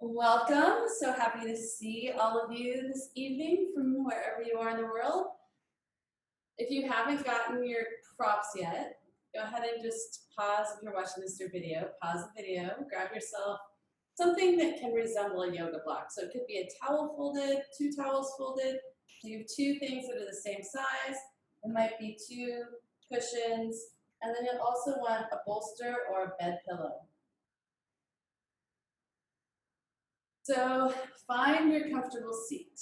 Welcome. So happy to see all of you this evening from wherever you are in the world. If you haven't gotten your props yet, go ahead and just pause if you're watching this through video. Pause the video, grab yourself something that can resemble a yoga block. So it could be a towel folded, two towels folded. So you have two things that are the same size. It might be two cushions. And then you'll also want a bolster or a bed pillow. So find your comfortable seat.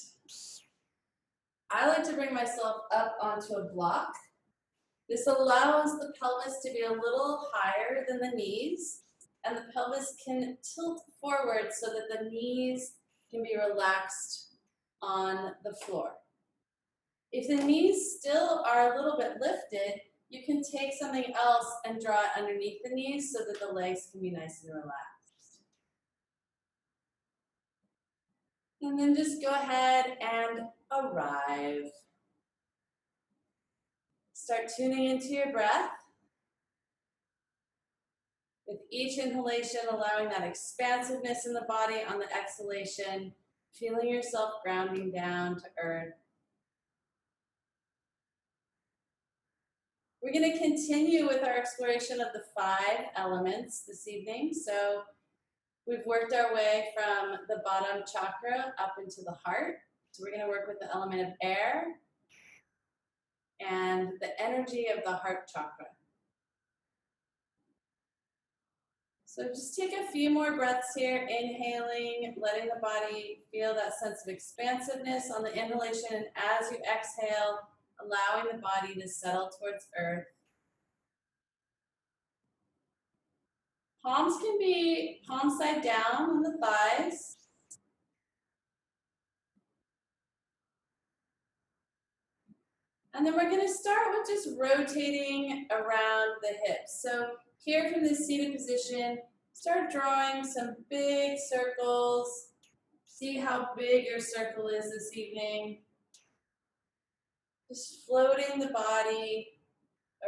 I like to bring myself up onto a block. This allows the pelvis to be a little higher than the knees, and the pelvis can tilt forward so that the knees can be relaxed on the floor. If the knees still are a little bit lifted, you can take something else and draw it underneath the knees so that the legs can be nice and relaxed. And then just go ahead and arrive. Start tuning into your breath. With each inhalation, allowing that expansiveness in the body. On the exhalation, feeling yourself grounding down to earth. We're going to continue with our exploration of the 5 elements this evening. So we've worked our way from the bottom chakra up into the heart. So we're going to work with the element of air and the energy of the heart chakra. So just take a few more breaths here, inhaling, letting the body feel that sense of expansiveness on the inhalation, and as you exhale, allowing the body to settle towards earth. Palms can be palm side down on the thighs. And then we're going to start with just rotating around the hips. So here from this seated position, start drawing some big circles. See how big your circle is this evening. Just floating the body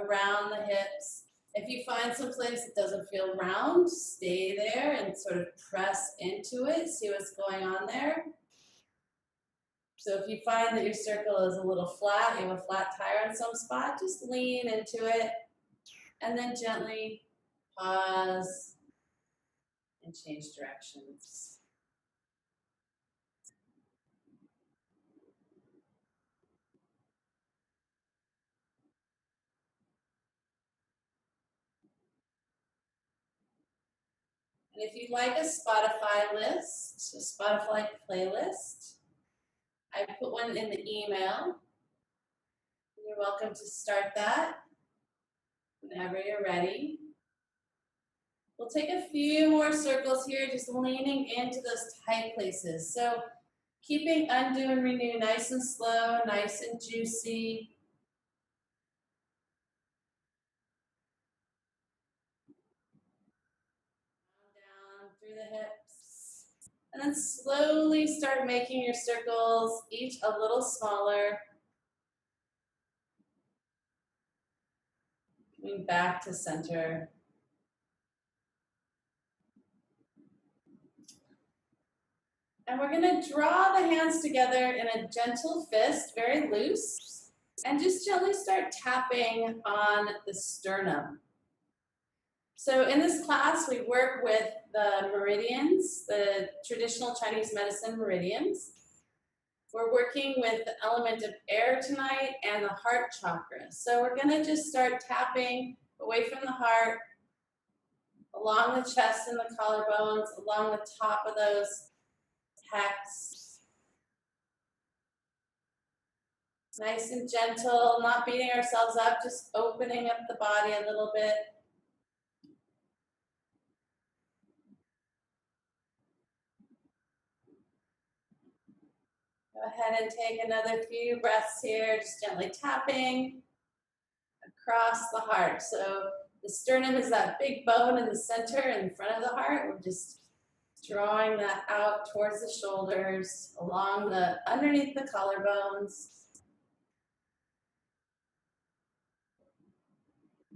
around the hips. If you find some place that doesn't feel round, stay there and sort of press into it. See what's going on there. So if you find that your circle is a little flat, you have a flat tire on some spot, just lean into it and then gently pause and change directions. And if you'd like a Spotify list, a Spotify playlist, I put one in the email. You're welcome to start that whenever you're ready. We'll take a few more circles here, just leaning into those tight places. So keeping undo and renew nice and slow, nice and juicy. Down through the hips. And then slowly start making your circles each a little smaller. Coming back to center. And we're going to draw the hands together in a gentle fist, very loose, and just gently start tapping on the sternum. So in this class, we work with the meridians, the traditional Chinese medicine meridians. We're working with the element of air tonight and the heart chakra. So we're going to just start tapping away from the heart, along the chest and the collarbones, along the top of those pecs. Nice and gentle, not beating ourselves up, just opening up the body a little bit. Go ahead and take another few breaths here, just gently tapping across the heart. So the sternum is that big bone in the center in front of the heart. We're just drawing that out towards the shoulders, along the underneath the collarbones.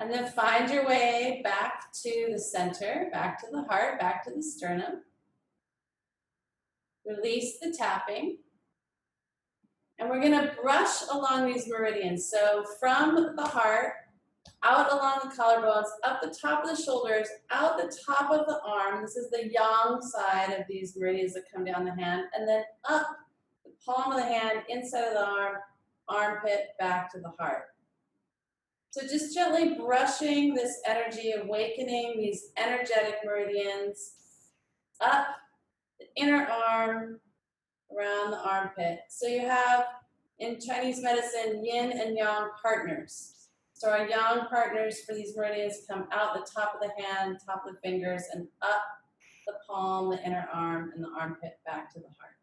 And then find your way back to the center, back to the heart, back to the sternum. Release the tapping. And we're gonna brush along these meridians. So from the heart, out along the collarbones, up the top of the shoulders, out the top of the arm. This is the yang side of these meridians that come down the hand, and then up the palm of the hand, inside of the arm, armpit, back to the heart. So just gently brushing this energy, awakening these energetic meridians up the inner arm, around the armpit. So you have, in Chinese medicine, yin and yang partners. So our yang partners for these meridians come out the top of the hand, top of the fingers, and up the palm, the inner arm, and the armpit back to the heart.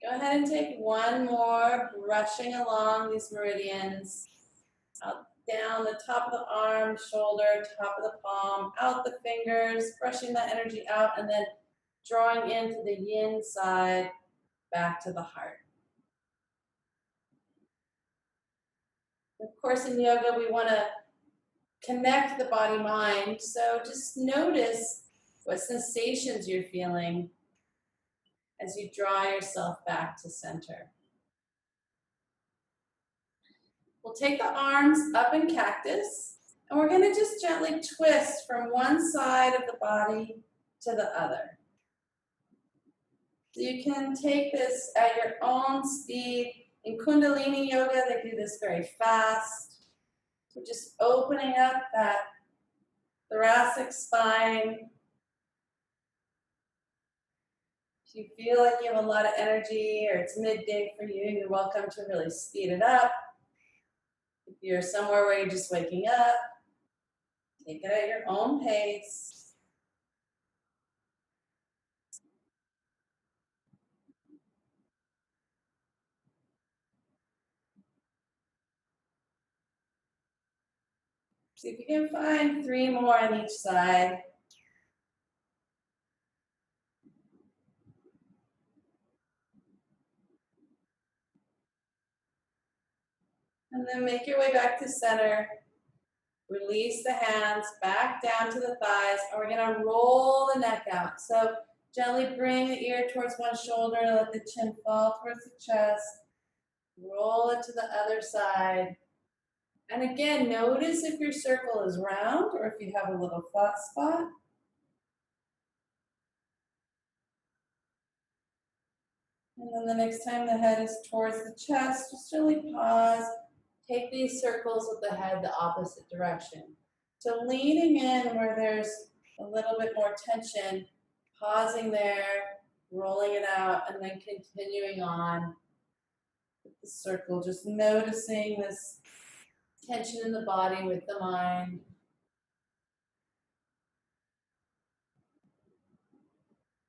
Go ahead and take one more, brushing along these meridians, out, down the top of the arm, shoulder, top of the palm, out the fingers, brushing that energy out, and then drawing into the yin side, back to the heart. Of course, in yoga, we want to connect the body-mind, so just notice what sensations you're feeling as you draw yourself back to center. We'll take the arms up in cactus, and we're going to just gently twist from one side of the body to the other. So you can take this at your own speed. In Kundalini yoga, they do this very fast. So just opening up that thoracic spine. If you feel like you have a lot of energy or it's midday for you, you're welcome to really speed it up. If you're somewhere where you're just waking up, take it at your own pace. See if you can find 3 more on each side. And then make your way back to center. Release the hands back down to the thighs, and we're going to roll the neck out. So gently bring the ear towards one shoulder, let the chin fall towards the chest. Roll it to the other side. And again, notice if your circle is round or if you have a little flat spot. And then the next time the head is towards the chest, just really pause. Take these circles with the head the opposite direction. So leaning in where there's a little bit more tension, pausing there, rolling it out, and then continuing on with the circle, just noticing this tension in the body with the mind.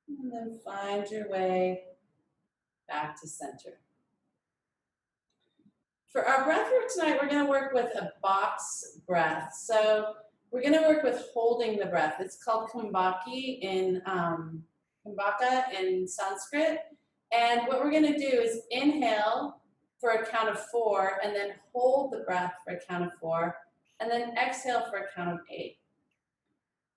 And then find your way back to center. For our breath work tonight, we're going to work with a box breath. So we're going to work with holding the breath. It's called Kumbhaka in Sanskrit. And what we're going to do is inhale for a count of 4, and then hold the breath for a count of 4, and then exhale for a count of 8.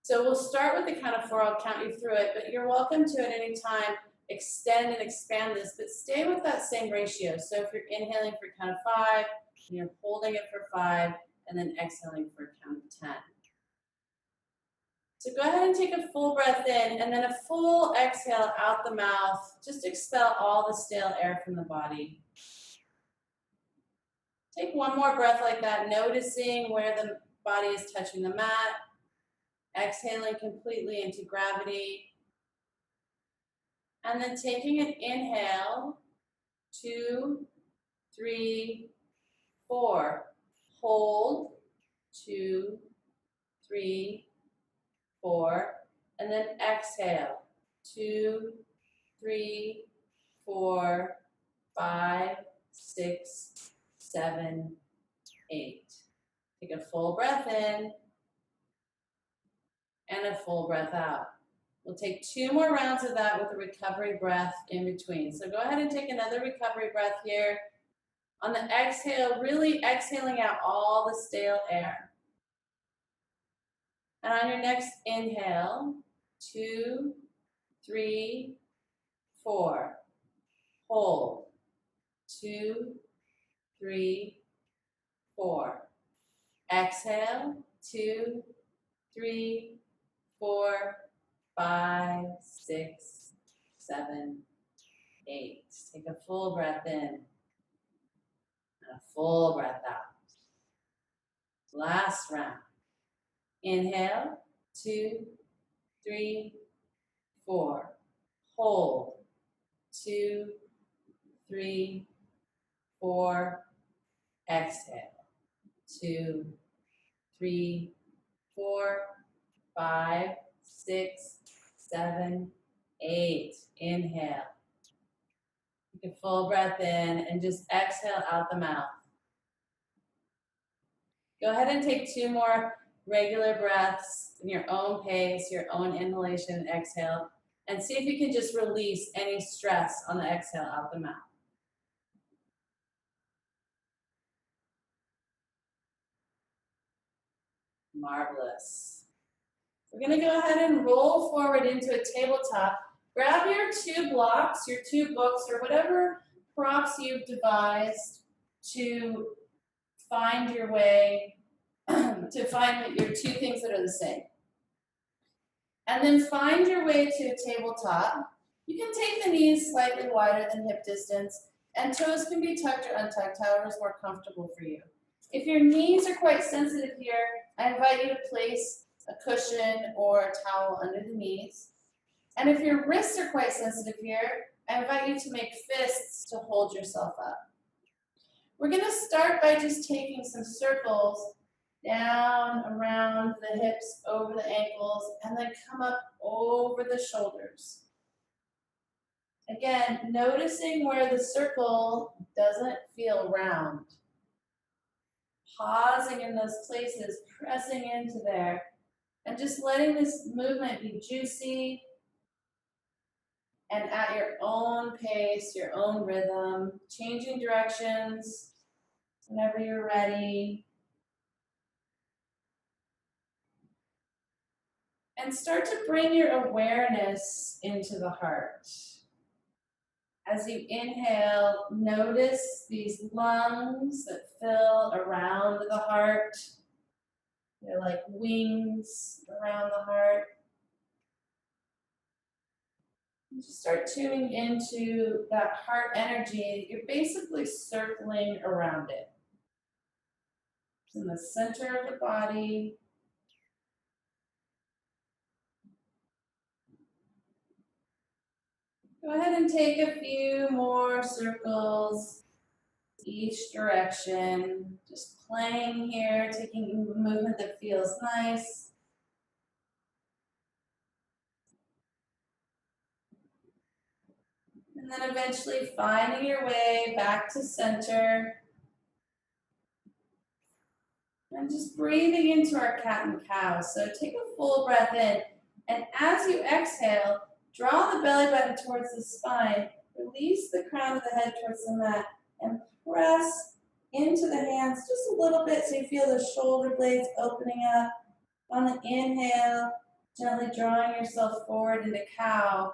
So we'll start with the count of 4. I'll count you through it, but you're welcome to at any time extend and expand this, but stay with that same ratio. So if you're inhaling for a count of 5, and you're holding it for 5, and then exhaling for a count of 10. So go ahead and take a full breath in, and then a full exhale out the mouth. Just expel all the stale air from the body. Take one more breath like that, noticing where the body is touching the mat. Exhaling completely into gravity. And then taking an inhale, 2, 3, 4. Hold, 2, 3, 4. And then exhale, 2, 3, 4, 5, 6, 7, 8. Take a full breath in and a full breath out. We'll take 2 more rounds of that with a recovery breath in between. So go ahead and take another recovery breath here. On the exhale, really exhaling out all the stale air. And on your next inhale, 2, 3, 4. Hold. 2, 3, 4. Exhale. 2, 3, 4, 5, 6, 7, 8. Take a full breath in and a full breath out. Last round. Inhale. 2, 3, 4. Hold. 2, 3, 4. Exhale. 2, 3, 4, 5, 6, 7, 8. Inhale. Take a full breath in and just exhale out the mouth. Go ahead and take 2 more regular breaths in your own pace, your own inhalation and exhale, and see if you can just release any stress on the exhale out the mouth. Marvelous. We're going to go ahead and roll forward into a tabletop. Grab your 2 blocks, your 2 books, or whatever props you've devised to find your way, to find your 2 things that are the same. And then find your way to a tabletop. You can take the knees slightly wider than hip distance, and toes can be tucked or untucked, however is more comfortable for you. If your knees are quite sensitive here, I invite you to place a cushion or a towel under the knees. And if your wrists are quite sensitive here, I invite you to make fists to hold yourself up. We're going to start by just taking some circles down around the hips, over the ankles, and then come up over the shoulders. Again, noticing where the circle doesn't feel round. Pausing in those places, pressing into there, and just letting this movement be juicy and at your own pace, your own rhythm, changing directions whenever you're ready. And start to bring your awareness into the heart. As you inhale, notice these lungs that fill around the heart. They're like wings around the heart. And just start tuning into that heart energy. You're basically circling around it. It's in the center of the body. Go ahead and take a few more circles each direction. Just playing here, taking a movement that feels nice. And then eventually finding your way back to center. And just breathing into our cat and cow. So take a full breath in. And as you exhale, draw the belly button towards the spine. Release the crown of the head towards the mat. And press into the hands just a little bit so you feel the shoulder blades opening up. On the inhale, gently drawing yourself forward into cow.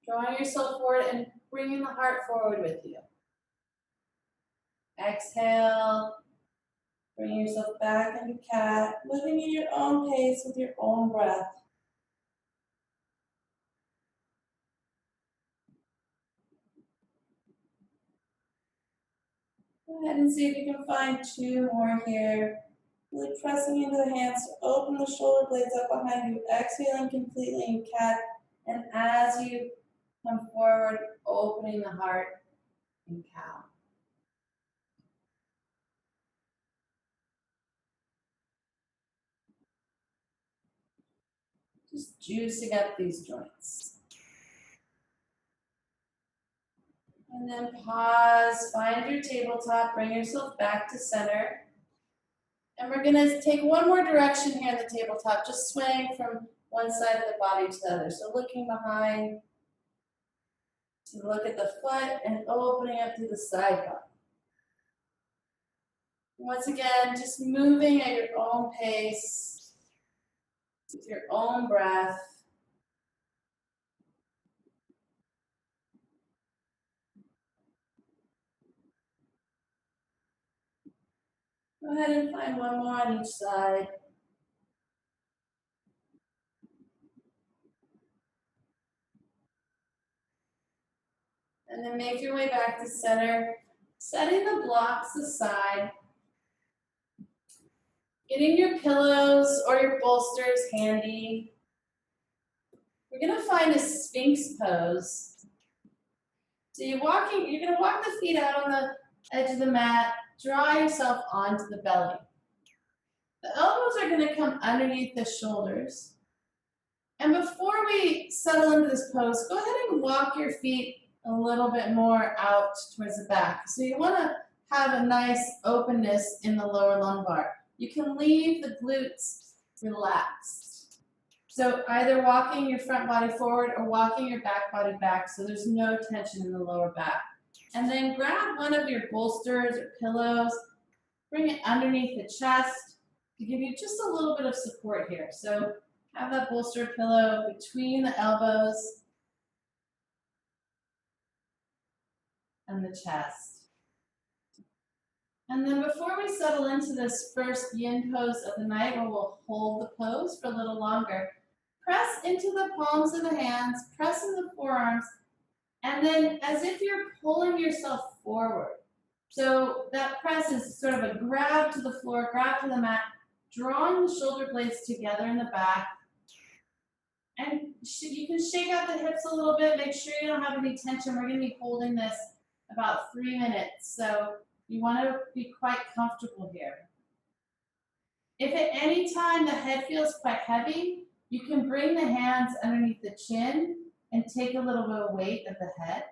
Drawing yourself forward and bringing the heart forward with you. Exhale, bring yourself back into cat, moving at your own pace with your own breath. Go ahead and see if you can find 2 more here. Really pressing into the hands to open the shoulder blades up behind you, exhaling completely in cat. And as you come forward, opening the heart in cow. Just juicing up these joints. And then pause, find your tabletop, bring yourself back to center. And we're gonna take one more direction here on the tabletop, just swaying from one side of the body to the other. So looking behind to look at the foot and opening up to the side body. Once again, just moving at your own pace. with your own breath. Go ahead and find one more on each side. And then make your way back to center, setting the blocks aside. Getting your pillows or your bolsters handy. We're gonna find a Sphinx pose. So you're gonna walk the feet out on the edge of the mat, draw yourself onto the belly. The elbows are gonna come underneath the shoulders. And before we settle into this pose, go ahead and walk your feet a little bit more out towards the back. So you wanna have a nice openness in the lower lumbar. You can leave the glutes relaxed. So either walking your front body forward or walking your back body back so there's no tension in the lower back. And then grab one of your bolsters or pillows, bring it underneath the chest to give you just a little bit of support here. So have that bolster pillow between the elbows and the chest. And then before we settle into this first yin pose of the night, where we'll hold the pose for a little longer, press into the palms of the hands, press in the forearms, and then as if you're pulling yourself forward. So that press is sort of a grab to the floor, grab to the mat, drawing the shoulder blades together in the back. And you can shake out the hips a little bit, make sure you don't have any tension. We're gonna be holding this about 3 minutes. So you wanna be quite comfortable here. If at any time the head feels quite heavy, you can bring the hands underneath the chin and take a little bit of weight of the head.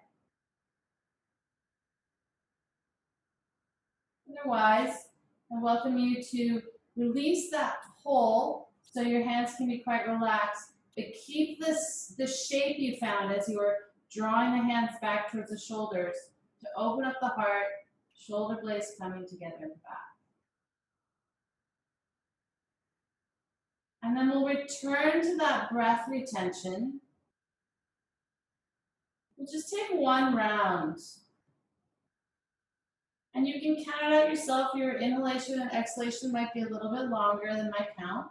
Otherwise, I welcome you to release that pull so your hands can be quite relaxed, but keep the shape you found as you were drawing the hands back towards the shoulders to open up the heart, shoulder blades coming together in the back. And then we'll return to that breath retention. We'll just take one round. And you can count it out yourself. Your inhalation and exhalation might be a little bit longer than my count.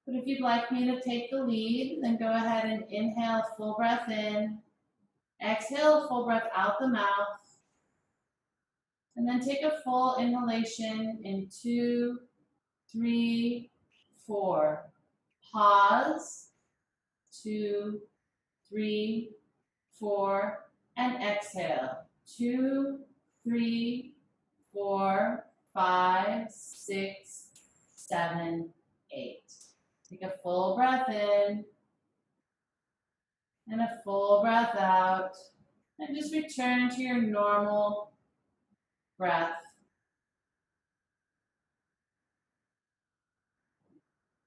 But if you'd like me to take the lead, then go ahead and inhale, full breath in. Exhale, full breath out the mouth. And then take a full inhalation in 2, 3, 4. Pause, 2, 3, 4, and exhale. 2, 3, 4, 5, 6, 7, 8. Take a full breath in and a full breath out. And just return to your normal breath.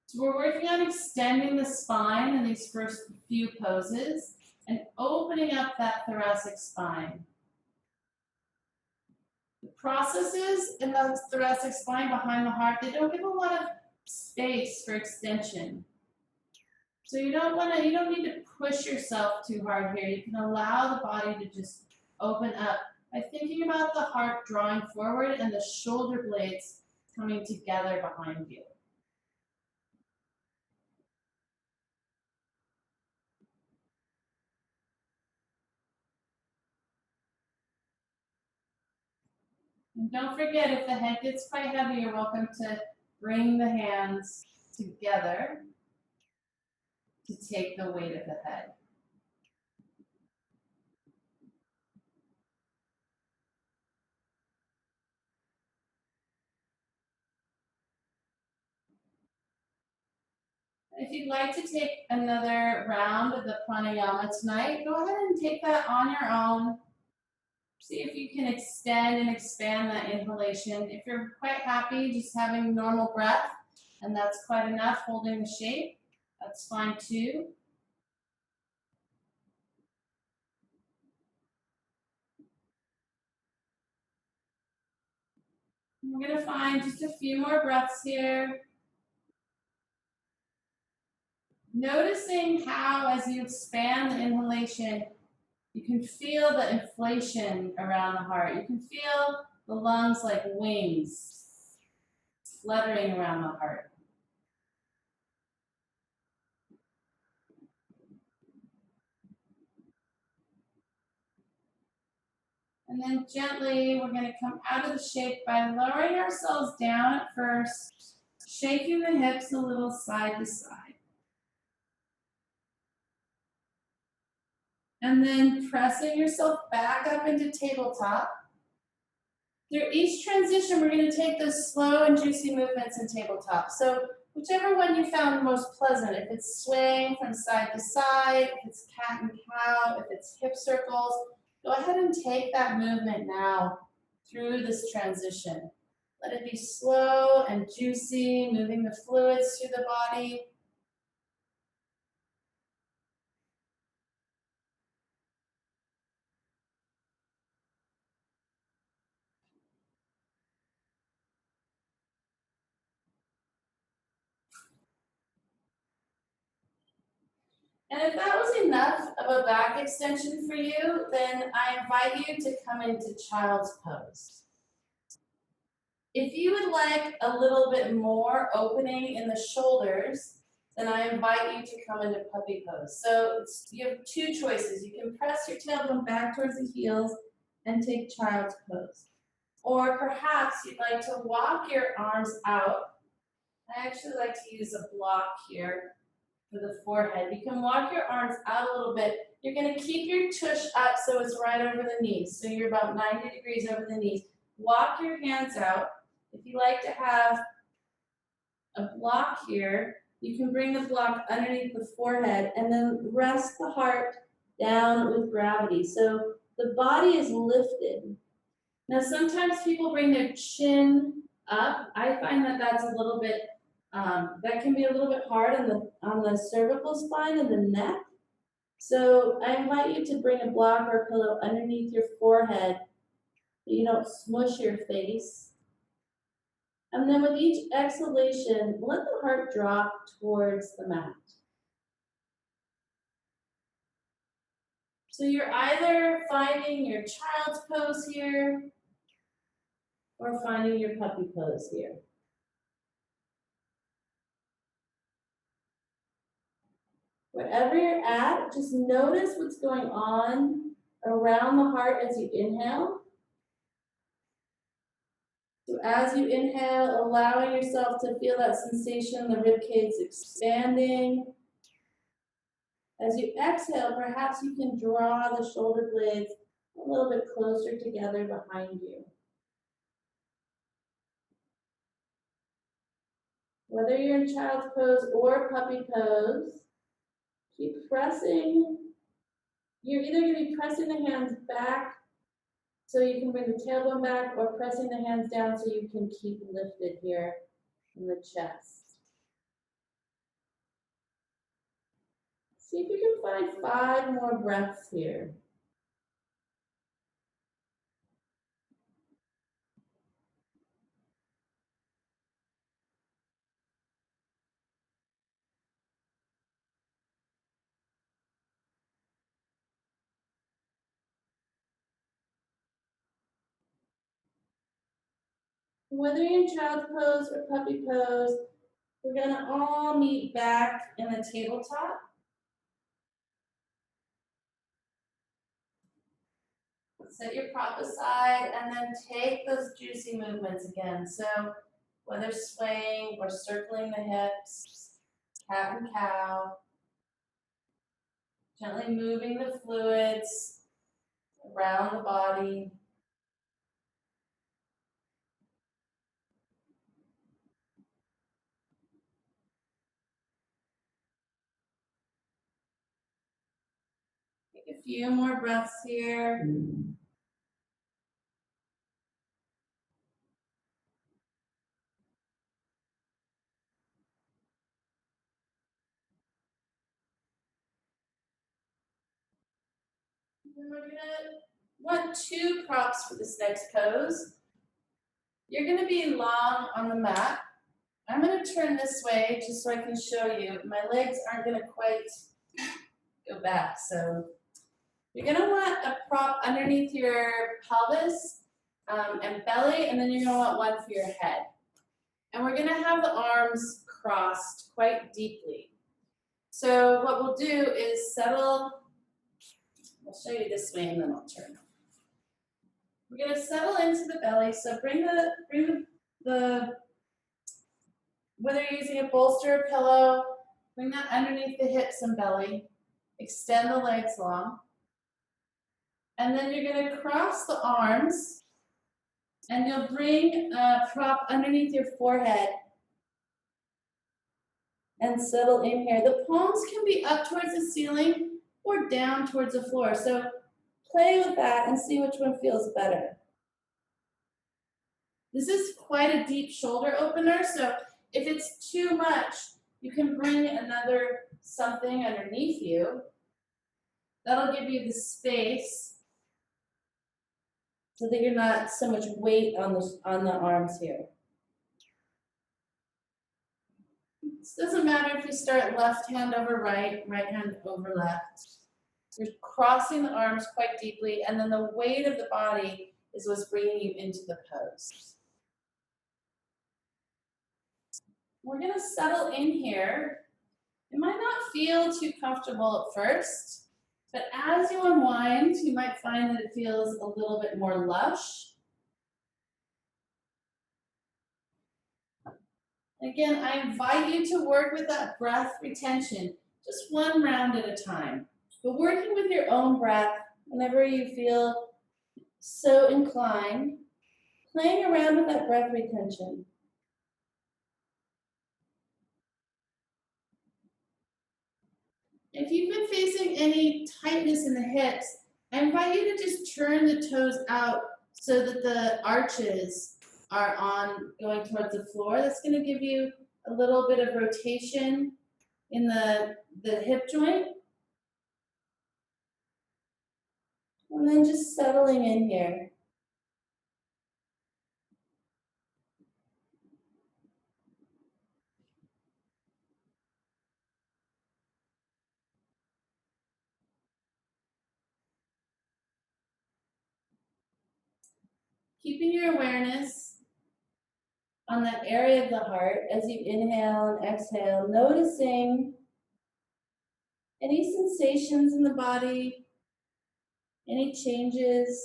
So we're working on extending the spine in these first few poses and opening up that thoracic spine. The processes in the thoracic spine behind the heart, they don't give a lot of space for extension. So you don't need to push yourself too hard here. You can allow the body to just open up by thinking about the heart drawing forward and the shoulder blades coming together behind you. And don't forget, if the head gets quite heavy, you're welcome to bring the hands together to take the weight of the head. If you'd like to take another round of the pranayama tonight, go ahead and take that on your own. See if you can extend and expand that inhalation. If you're quite happy just having normal breath, and that's quite enough, holding the shape, that's fine too. We're going to find just a few more breaths here. Noticing how, as you expand the inhalation, you can feel the inflation around the heart. You can feel the lungs like wings fluttering around the heart. And then gently, we're going to come out of the shake by lowering ourselves down at first, shaking the hips a little side to side. And then pressing yourself back up into tabletop. Through each transition, we're going to take those slow and juicy movements in tabletop. So whichever one you found most pleasant, if it's swaying from side to side, if it's cat and cow, if it's hip circles, go ahead and take that movement now through this transition. Let it be slow and juicy, moving the fluids through the body. And if that was enough of a back extension for you, then I invite you to come into child's pose. If you would like a little bit more opening in the shoulders, then I invite you to come into puppy pose. So you have two choices. You can press your tailbone back towards the heels and take child's pose. Or perhaps you'd like to walk your arms out. I actually like to use a block here for the forehead. You can walk your arms out a little bit. You're going to keep your tush up so it's right over the knees. So you're about 90 degrees over the knees. Walk your hands out. If you like to have a block here, you can bring the block underneath the forehead and then rest the heart down with gravity. So the body is lifted. Now sometimes people bring their chin up. I find that that's a little bit, that can be a little bit hard on the cervical spine and the neck. So I invite you to bring a block or a pillow underneath your forehead so you don't smush your face. And then with each exhalation, let the heart drop towards the mat. So you're either finding your child's pose here or finding your puppy pose here. Wherever you're at, just notice what's going on around the heart as you inhale. So as you inhale, allowing yourself to feel that sensation, the rib cage expanding. As you exhale, perhaps you can draw the shoulder blades a little bit closer together behind you. Whether you're in child's pose or puppy pose, keep pressing. You're either going to be pressing the hands back so you can bring the tailbone back, or pressing the hands down so you can keep lifted here in the chest. See if you can find 5 more breaths here. Whether you're in child's pose or puppy pose, we're going to all meet back in the tabletop. Set your prop aside and then take those juicy movements again. So whether swaying or circling the hips, cat and cow, gently moving the fluids around the body. Take a few more breaths here. And we're gonna want 2 props for this next pose. You're gonna be long on the mat. I'm gonna turn this way just so I can show you. My legs aren't gonna quite go back, so you're gonna want a prop underneath your pelvis and belly, and then you're gonna want one for your head. And we're gonna have the arms crossed quite deeply. So what we'll do is settle, I'll show you this way and then I'll turn. We're gonna settle into the belly, so bring the whether you're using a bolster or pillow, bring that underneath the hips and belly, extend the legs long. And then you're gonna cross the arms and you'll bring a prop underneath your forehead and settle in here. The palms can be up towards the ceiling or down towards the floor. So play with that and see which one feels better. This is quite a deep shoulder opener, so if it's too much, you can bring another something underneath you. That'll give you the space so that you're not so much weight on the arms here. This doesn't matter if you start left hand over right, right hand over left. You're crossing the arms quite deeply, and then the weight of the body is what's bringing you into the pose. We're gonna settle in here. It might not feel too comfortable at first, but as you unwind, you might find that it feels a little bit more lush. Again, I invite you to work with that breath retention, just one round at a time. But working with your own breath whenever you feel so inclined, playing around with that breath retention. If you've been facing any tightness in the hips, I invite you to just turn the toes out so that the arches are on going towards the floor. That's going to give you a little bit of rotation in the hip joint. And then just settling in here. Keeping your awareness on that area of the heart as you inhale and exhale, noticing any sensations in the body, any changes.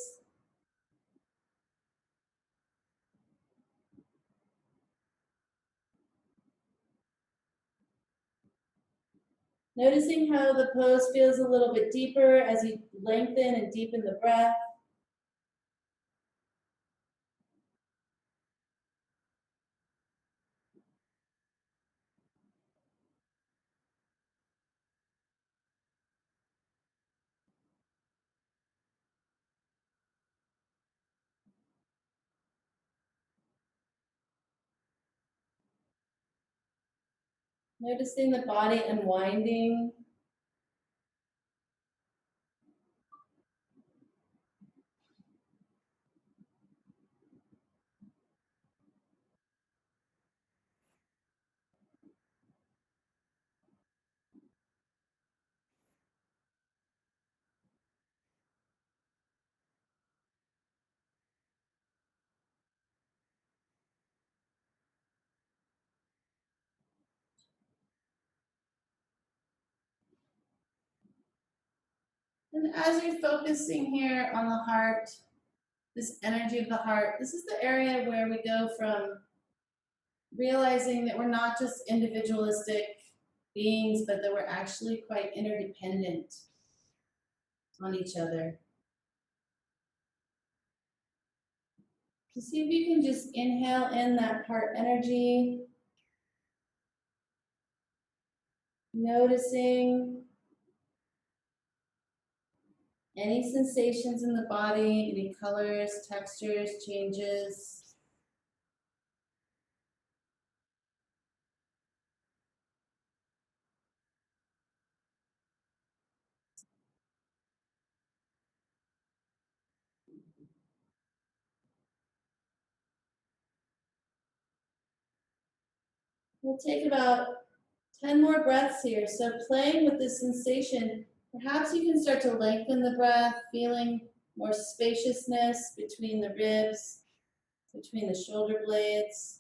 Noticing how the pose feels a little bit deeper as you lengthen and deepen the breath. Noticing the body unwinding. And as you're focusing here on the heart, this energy of the heart, this is the area where we go from realizing that we're not just individualistic beings, but that we're actually quite interdependent on each other. So see if you can just inhale in that heart energy, noticing any sensations in the body, any colors, textures, changes. We'll take about 10 more breaths here. So playing with this sensation, perhaps you can start to lengthen the breath, feeling more spaciousness between the ribs, between the shoulder blades.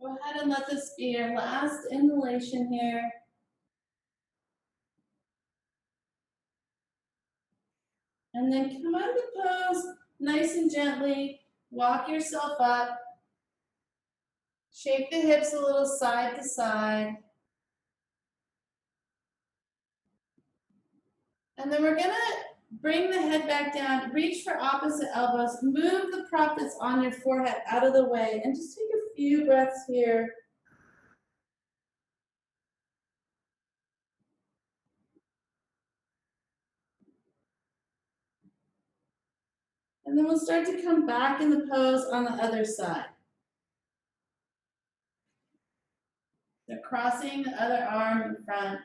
Go ahead and let this be your last inhalation here. And then come out of the pose nice and gently. Walk yourself up. Shake the hips a little side to side. And then we're going to bring the head back down. Reach for opposite elbows. Move the prop that's on your forehead out of the way. And just take a few breaths here. And then we'll start to come back in the pose on the other side. So crossing the other arm in front,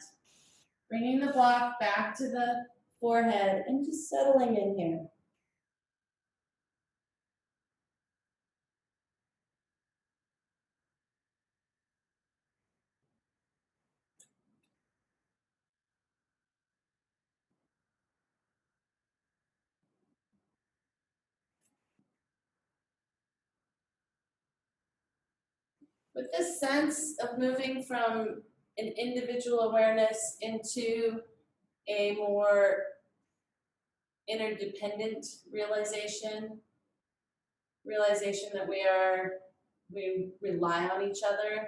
bringing the block back to the forehead, and just settling in here. With this sense of moving from an individual awareness into a more interdependent realization that we rely on each other.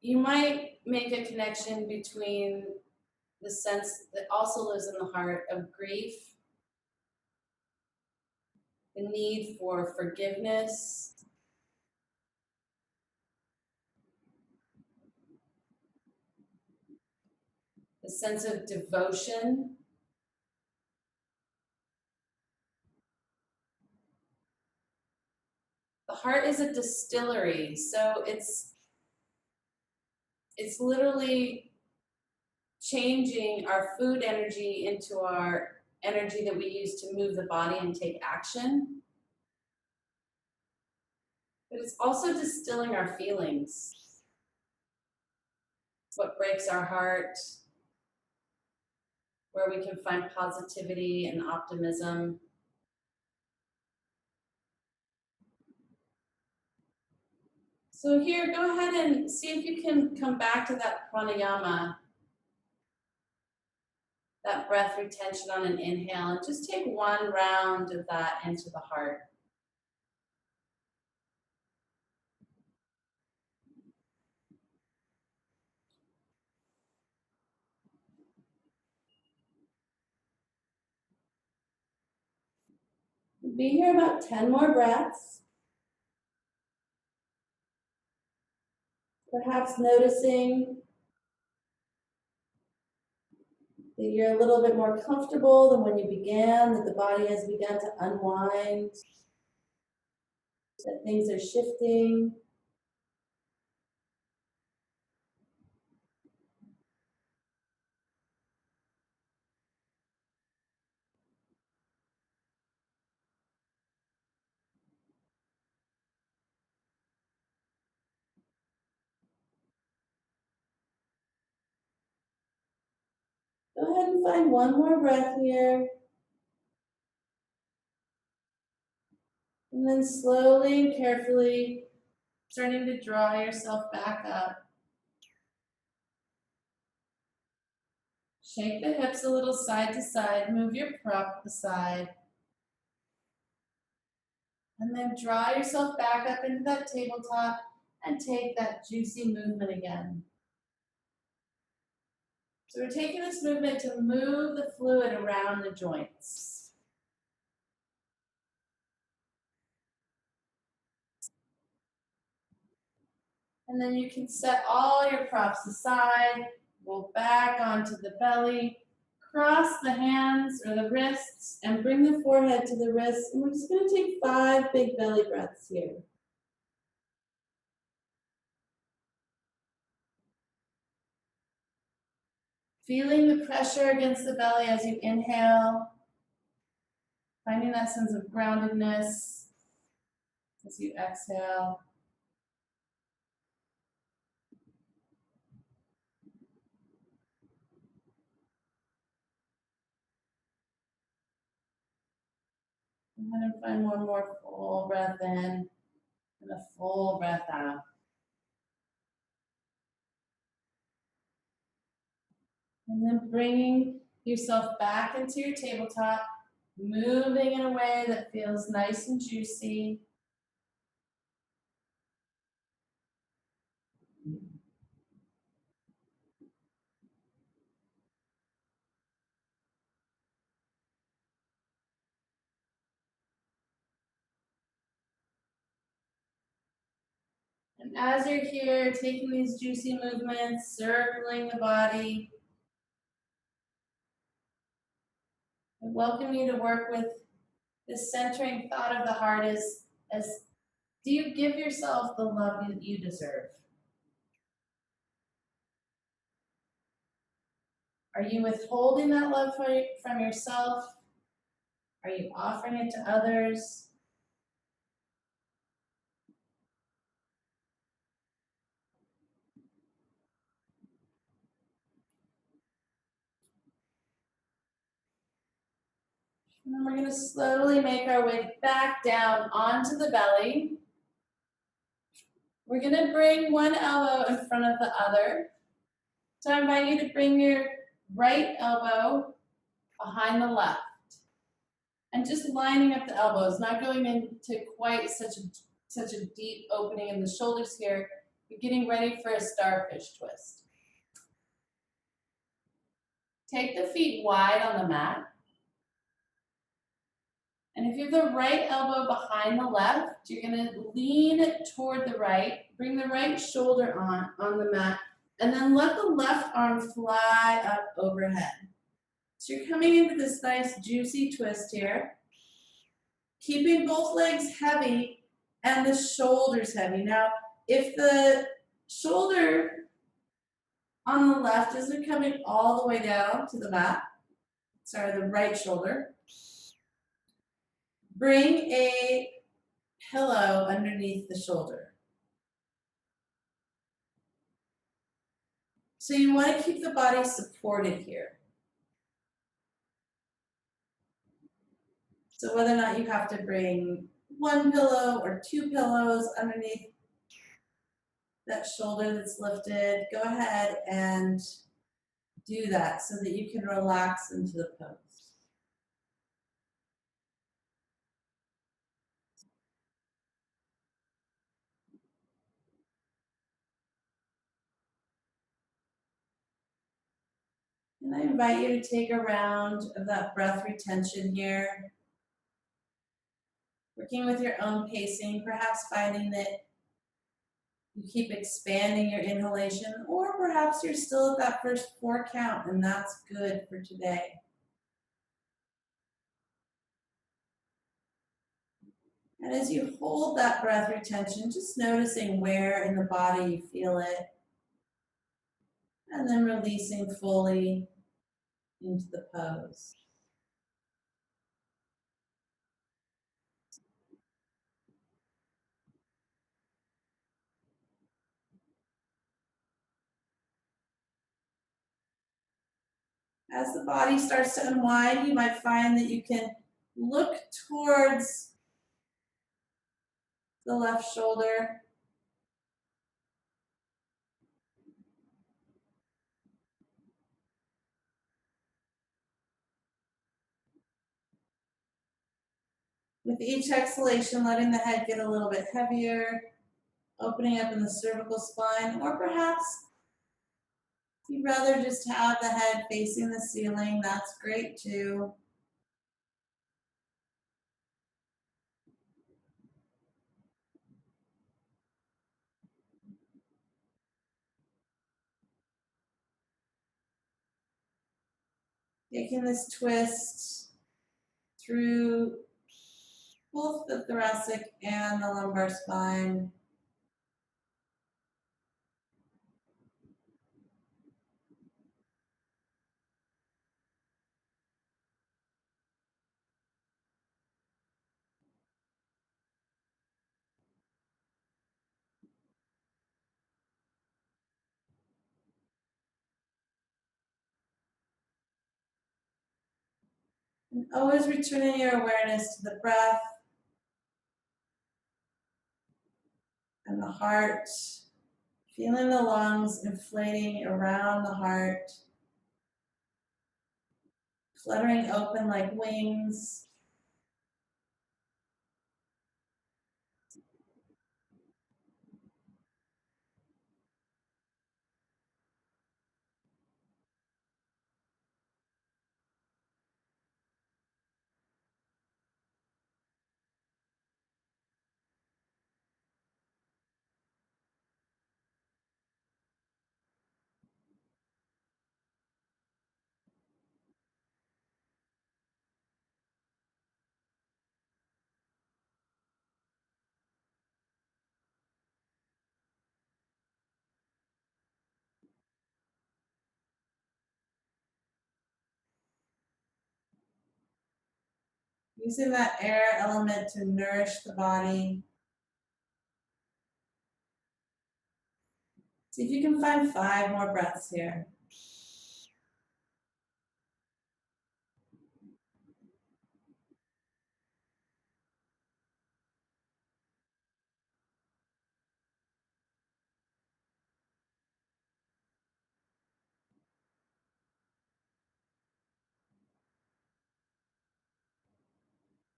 You might make a connection between the sense that also lives in the heart of grief, the need for forgiveness, the sense of devotion. The heart is a distillery, so it's literally changing our food energy into our energy that we use to move the body and take action. But it's also distilling our feelings. What breaks our heart, where we can find positivity and optimism. So here, go ahead and see if you can come back to that pranayama, that breath retention on an inhale, and just take one round of that into the heart. Be here about 10 more breaths. Perhaps noticing that you're a little bit more comfortable than when you began, that the body has begun to unwind, that things are shifting. Go ahead and find one more breath here. And then slowly and carefully starting to draw yourself back up. Shake the hips a little side to side, move your prop aside. And then draw yourself back up into that tabletop and take that juicy movement again. So we're taking this movement to move the fluid around the joints. And then you can set all your props aside, roll back onto the belly, cross the hands or the wrists, and bring the forehead to the wrists. And we're just going to take 5 big belly breaths here. Feeling the pressure against the belly as you inhale, finding that sense of groundedness as you exhale. And then find one more full breath in and a full breath out. And then bringing yourself back into your tabletop, moving in a way that feels nice and juicy. And as you're here, taking these juicy movements, circling the body, I welcome you to work with this centering thought of the heart as do you give yourself the love that you deserve? Are you withholding that love from yourself? Are you offering it to others? And then we're going to slowly make our way back down onto the belly. We're going to bring one elbow in front of the other. So I invite you to bring your right elbow behind the left. And just lining up the elbows, not going into quite such a deep opening in the shoulders here. You're getting ready for a starfish twist. Take the feet wide on the mat. And if you have the right elbow behind the left, you're going to lean toward the right, bring the right shoulder on the mat, and then let the left arm fly up overhead. So you're coming into this nice juicy twist here, keeping both legs heavy and the shoulders heavy. Now, if the shoulder on the left isn't coming all the way down to the mat, the right shoulder, bring a pillow underneath the shoulder. So you want to keep the body supported here. So whether or not you have to bring 1 pillow or 2 pillows underneath that shoulder that's lifted, go ahead and do that so that you can relax into the pose. And I invite you to take a round of that breath retention here. Working with your own pacing, perhaps finding that you keep expanding your inhalation, or perhaps you're still at that first 4 count, and that's good for today. And as you hold that breath retention, just noticing where in the body you feel it, and then releasing fully into the pose. As the body starts to unwind, you might find that you can look towards the left shoulder. With each exhalation, letting the head get a little bit heavier, opening up in the cervical spine, or perhaps if you'd rather just have the head facing the ceiling, that's great too. Taking this twist through both the thoracic and the lumbar spine. And always returning your awareness to the breath and the heart, feeling the lungs inflating around the heart, fluttering open like wings. Using that air element to nourish the body. See if you can find 5 more breaths here.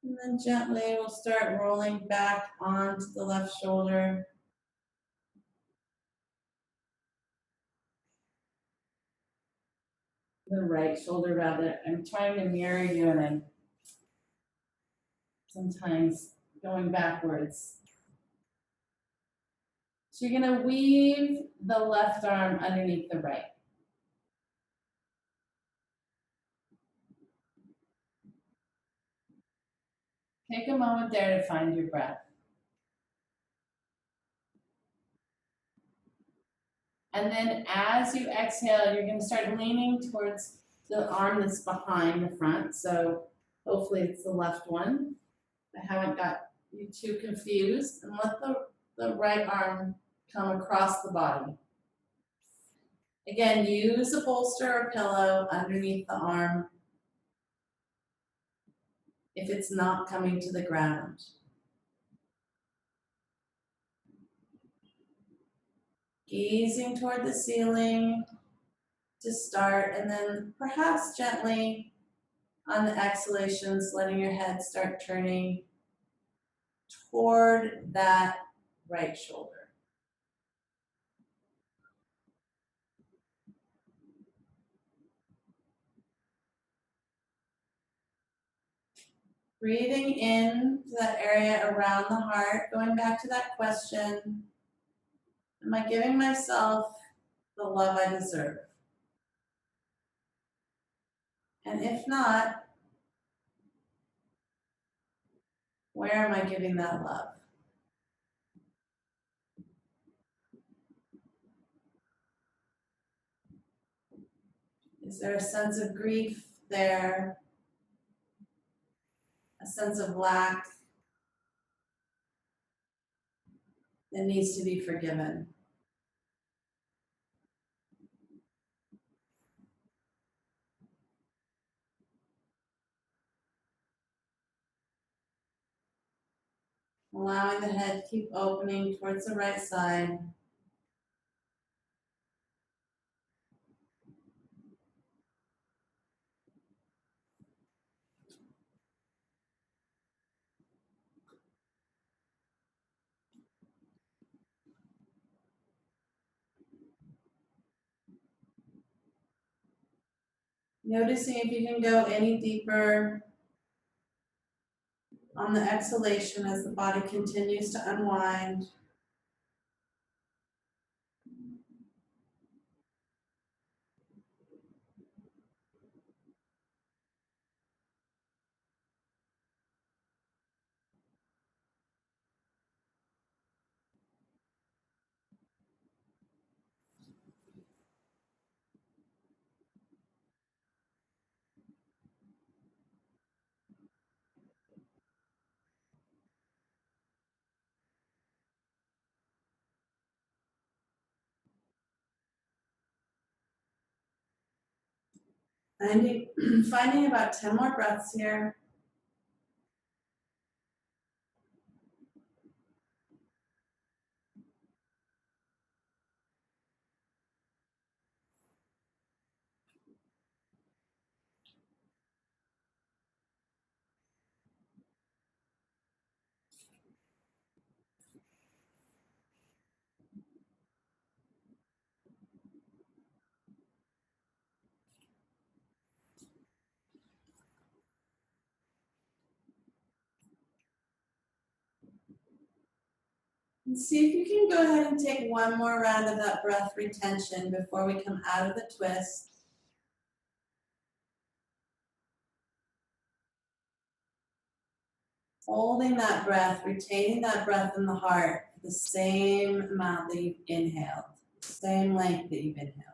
And then gently we'll start rolling back onto the left shoulder. The right shoulder rather. I'm trying to mirror you and I'm sometimes going backwards. So you're gonna weave the left arm underneath the right. Take a moment there to find your breath. And then as you exhale, you're gonna start leaning towards the arm that's behind the front. So hopefully it's the left one. I haven't got you too confused. And let the right arm come across the body. Again, use a bolster or pillow underneath the arm if it's not coming to the ground. Gazing toward the ceiling to start, and then perhaps gently on the exhalations, letting your head start turning toward that right shoulder. Breathing in to that area around the heart, going back to that question, am I giving myself the love I deserve? And if not, where am I giving that love? Is there a sense of grief there? A sense of lack that needs to be forgiven? Allowing the head keep opening towards the right side. Noticing if you can go any deeper on the exhalation as the body continues to unwind. Finding about 10 more breaths here. And see if you can go ahead and take one more round of that breath retention before we come out of the twist. Holding that breath, retaining that breath in the heart, the same amount that you've inhaled, same length that you've inhaled.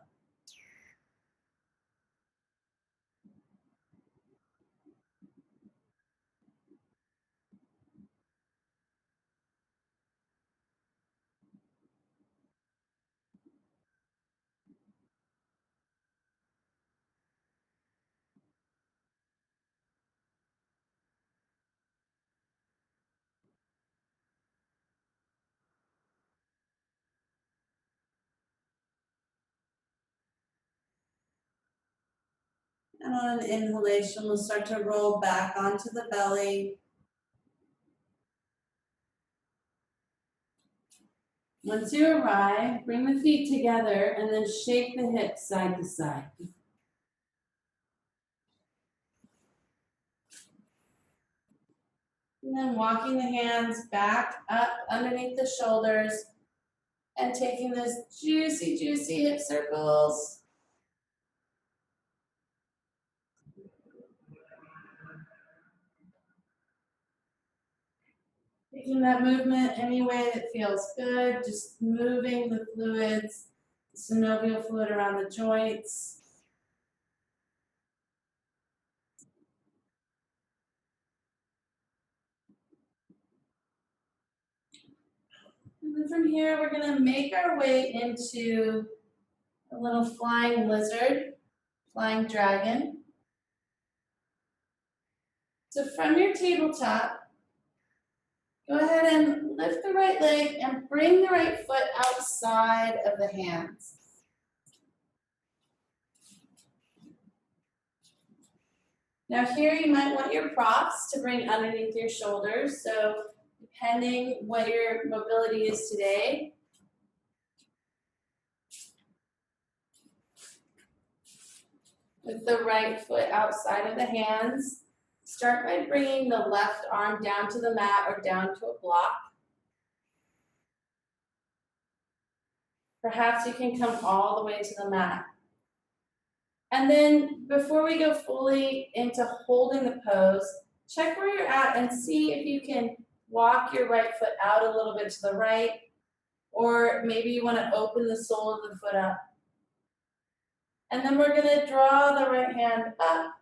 And on an inhalation, we'll start to roll back onto the belly. Once you arrive, bring the feet together and then shake the hips side to side. And then walking the hands back up underneath the shoulders and taking those juicy, juicy hip circles. Taking that movement any way that feels good, just moving the fluids, the synovial fluid around the joints. And then from here, we're gonna make our way into a little flying lizard, flying dragon. So from your tabletop, go ahead and lift the right leg and bring the right foot outside of the hands. Now here you might want your props to bring underneath your shoulders. So depending what your mobility is today, with the right foot outside of the hands, start by bringing the left arm down to the mat or down to a block. Perhaps you can come all the way to the mat. And then before we go fully into holding the pose, check where you're at and see if you can walk your right foot out a little bit to the right, or maybe you want to open the sole of the foot up. And then we're going to draw the right hand up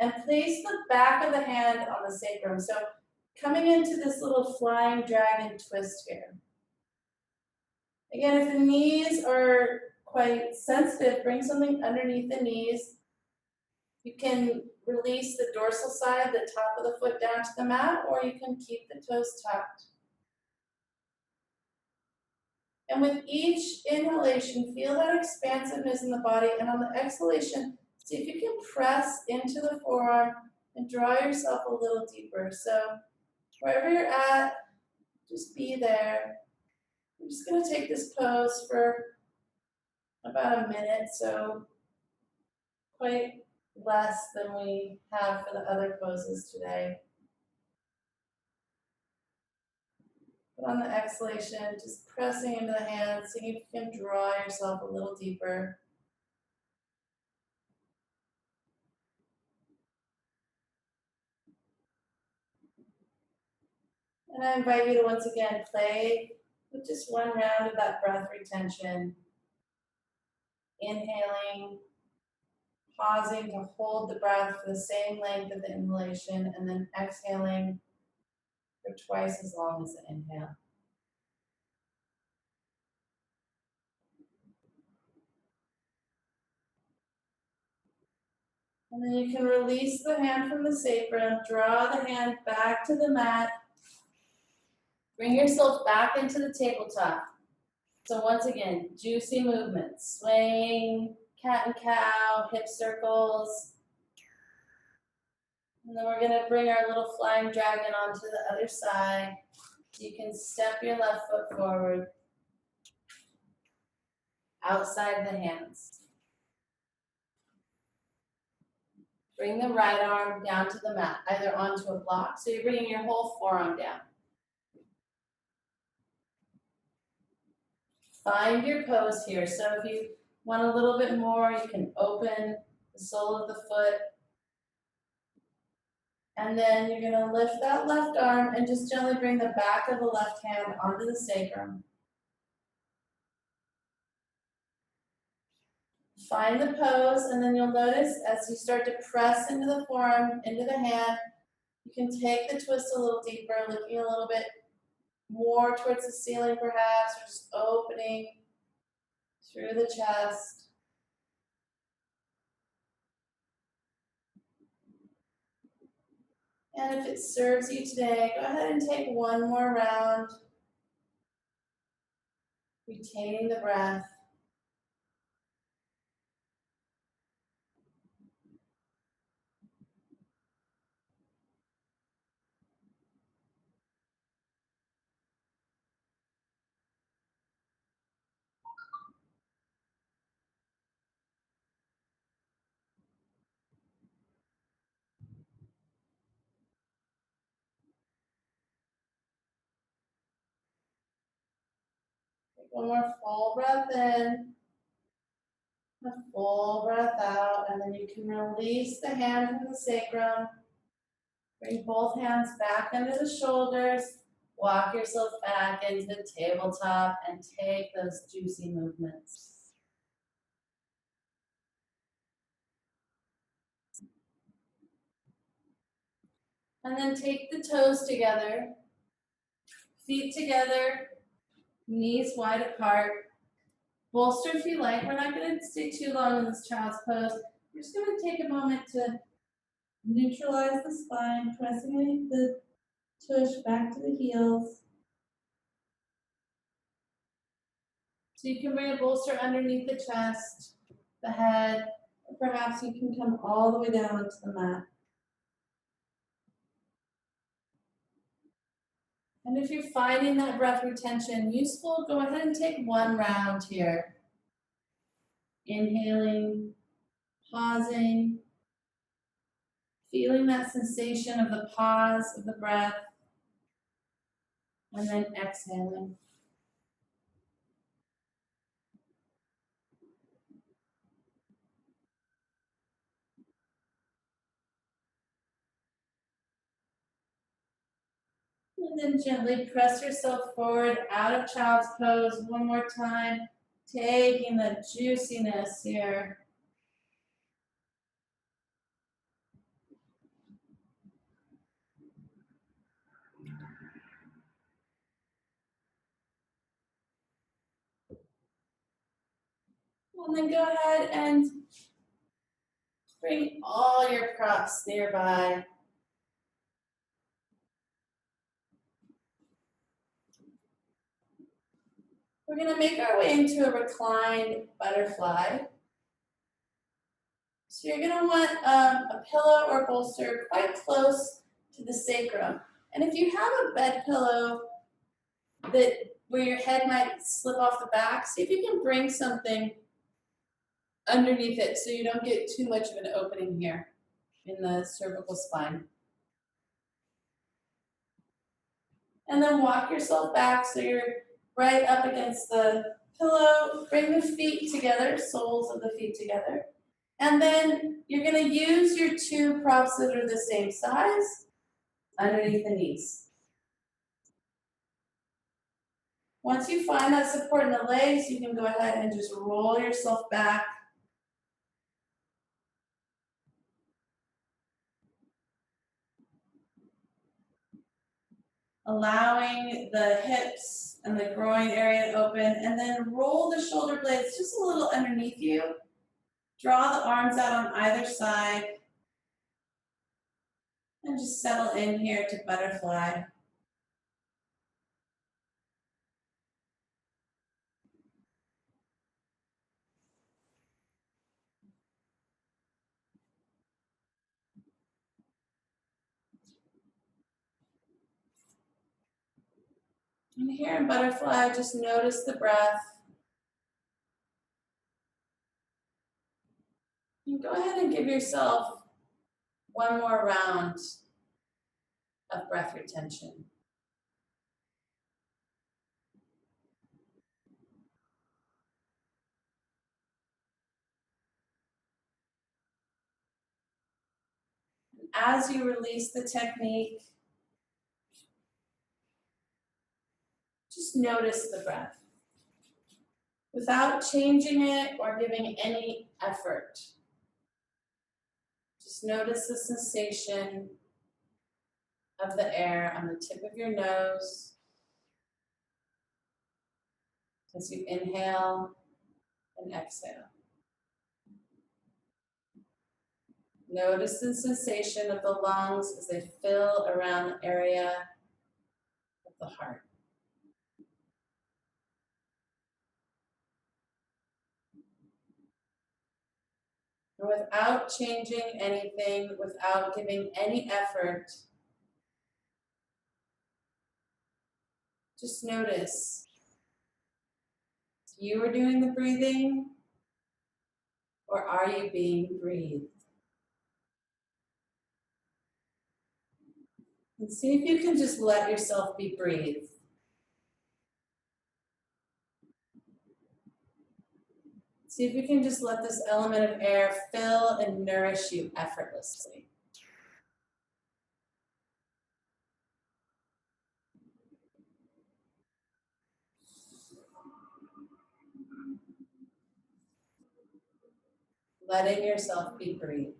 and place the back of the hand on the sacrum. So coming into this little flying dragon twist here. Again, if the knees are quite sensitive, bring something underneath the knees. You can release the dorsal side, the top of the foot down to the mat, or you can keep the toes tucked. And with each inhalation, feel that expansiveness in the body, and on the exhalation, see if you can press into the forearm and draw yourself a little deeper. So wherever you're at, just be there. I'm just going to take this pose for about a minute, so quite less than we have for the other poses today. But on the exhalation, just pressing into the hands, seeing if you can draw yourself a little deeper. And I invite you to once again play with just one round of that breath retention. Inhaling, pausing to hold the breath for the same length of the inhalation, and then exhaling for twice as long as the inhale. And then you can release the hand from the sacrum, draw the hand back to the mat. Bring yourself back into the tabletop. So once again, juicy movements. Swing, cat and cow, hip circles. And then we're gonna bring our little flying dragon onto the other side. You can step your left foot forward, outside the hands. Bring the right arm down to the mat, either onto a block, so you're bringing your whole forearm down. Find your pose here. So if you want a little bit more, you can open the sole of the foot. And then you're gonna lift that left arm and just gently bring the back of the left hand onto the sacrum. Find the pose, and then you'll notice as you start to press into the forearm, into the hand, you can take the twist a little deeper, looking a little bit more towards the ceiling perhaps, or just opening through the chest. And if it serves you today, go ahead and take one more round, retaining the breath. Take one more full breath in, a full breath out, and then you can release the hand from the sacrum. Bring both hands back under the shoulders. Walk yourself back into the tabletop and take those juicy movements. And then take the toes together, feet together, knees wide apart. Bolster if you like. We're not going to stay too long in this child's pose. We're just going to take a moment to neutralize the spine, pressing the tush back to the heels. So you can bring a bolster underneath the chest, the head, or perhaps you can come all the way down into the mat. And if you're finding that breath retention useful, go ahead and take one round here. Inhaling, pausing, feeling that sensation of the pause of the breath, and then exhaling. And then gently press yourself forward out of child's pose one more time, taking the juiciness here. And then go ahead and bring all your props nearby. We're going to make our way into a reclined butterfly. So you're going to want a pillow or bolster quite close to the sacrum. And if you have a bed pillow where your head might slip off the back, see if you can bring something underneath it so you don't get too much of an opening here in the cervical spine. And then walk yourself back so you're right up against the pillow. Bring the feet together, soles of the feet together. And then you're going to use your two props that are the same size underneath the knees. Once you find that support in the legs, you can go ahead and just roll yourself back. Allowing the hips and the groin area to open, and then roll the shoulder blades just a little underneath you. Draw the arms out on either side. And just settle in here to butterfly. And here in butterfly, just notice the breath. And go ahead and give yourself one more round of breath retention. As you release the technique, just notice the breath without changing it or giving any effort. Just notice the sensation of the air on the tip of your nose as you inhale and exhale. Notice the sensation of the lungs as they fill around the area of the heart. And without changing anything, without giving any effort, just notice you are doing the breathing, or are you being breathed? And see if you can just let yourself be breathed. See if you can just let this element of air fill and nourish you effortlessly. Letting yourself be breathed.